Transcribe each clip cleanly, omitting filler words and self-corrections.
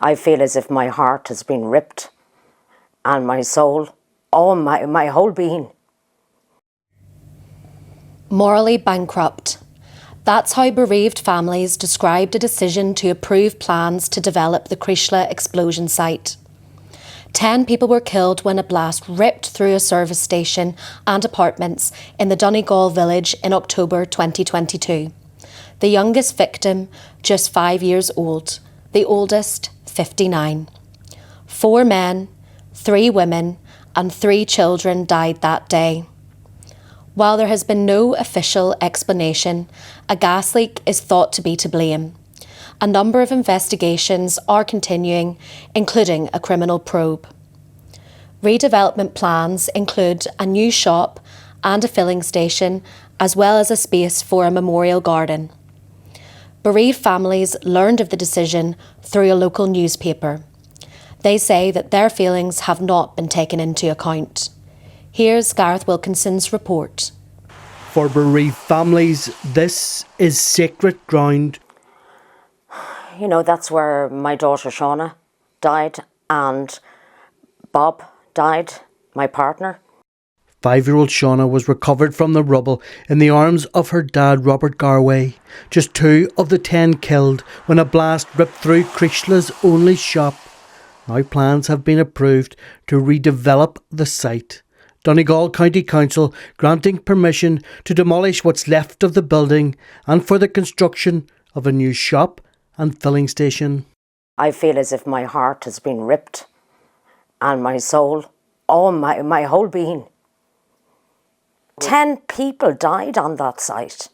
I feel as if my heart has been ripped and my soul, my whole being. Morally bankrupt. That's how bereaved families described a decision to approve plans to develop the Creeslough explosion site. 10 people were killed when a blast ripped through a service station and apartments in the Donegal village in October 2022. The youngest victim, just 5 years old. The oldest, 59. 4 men, 3 women and 3 children died that day. While there has been no official explanation, a gas leak is thought to be to blame. A number of investigations are continuing, including a criminal probe. Redevelopment plans include a new shop and a filling station, as well as a space for a memorial garden. Bereaved families learned of the decision through a local newspaper. They say that their feelings have not been taken into account. Here's Gareth Wilkinson's report. For bereaved families, this is sacred ground. You know, that's where my daughter Shauna died and Bob died, my partner. 5-year-old Shauna was recovered from the rubble in the arms of her dad, Robert Garway. Just 2 of the 10 killed when a blast ripped through Creeslough's only shop. Now plans have been approved to redevelop the site. Donegal County Council granting permission to demolish what's left of the building and for the construction of a new shop and filling station. I feel as if my heart has been ripped and my soul, my whole being. 10 people died on that site.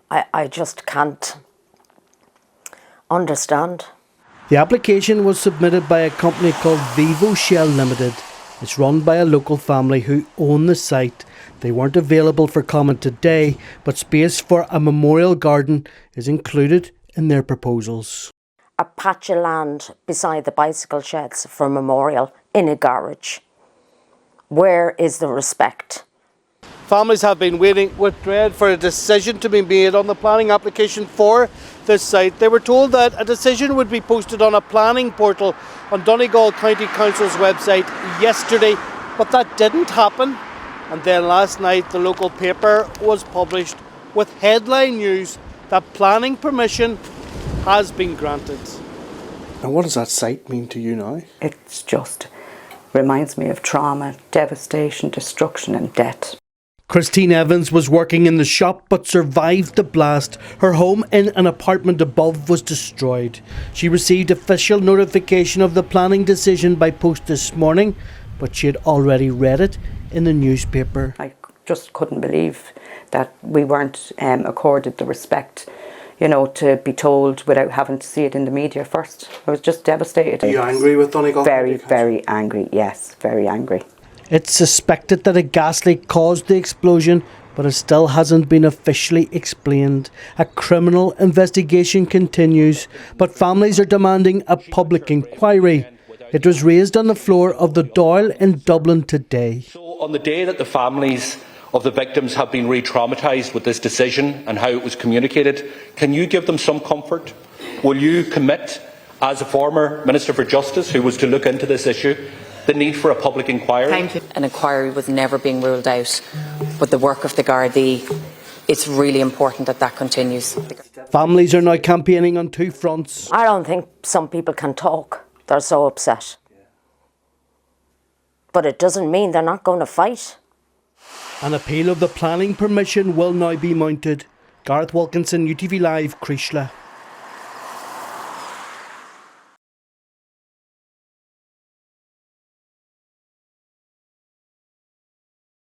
I just can't understand. The application was submitted by a company called Vivo Shell Limited. It's run by a local family who own the site. They weren't available for comment today, but space for a memorial garden is included in their proposals. A patch of land beside the bicycle sheds for memorial in a garage. Where is the respect? Families have been waiting with dread for a decision to be made on the planning application for this site. They were told that a decision would be posted on a planning portal on Donegal County Council's website yesterday, but that didn't happen. And then last night the local paper was published with headline news that planning permission has been granted. And what does that site mean to you now? It's just reminds me of trauma, devastation, destruction and death. Christine Evans was working in the shop but survived the blast. Her home in an apartment above was destroyed. She received official notification of the planning decision by post this morning, but she had already read it in the newspaper. I just couldn't believe that we weren't accorded the respect, you know, to be told without having to see it in the media first. I was just devastated. Are you angry with Donegal? Very angry, yes, very angry. It's suspected that a gas leak caused the explosion, but it still hasn't been officially explained. A criminal investigation continues, but families are demanding a public inquiry. It was raised on the floor of the Dáil in Dublin today. So on the day that the families of the victims have been re-traumatised with this decision and how it was communicated, can you give them some comfort? Will you commit, as a former Minister for Justice who was to look into this issue, the need for a public inquiry? Thank you. An inquiry was never being ruled out, but the work of the Gardaí, it's really important that that continues. Families are now campaigning on 2 fronts. I don't think some people can talk. They're so upset. But it doesn't mean they're not going to fight. An appeal of the planning permission will now be mounted. Gareth Wilkinson, UTV Live, Creeslough.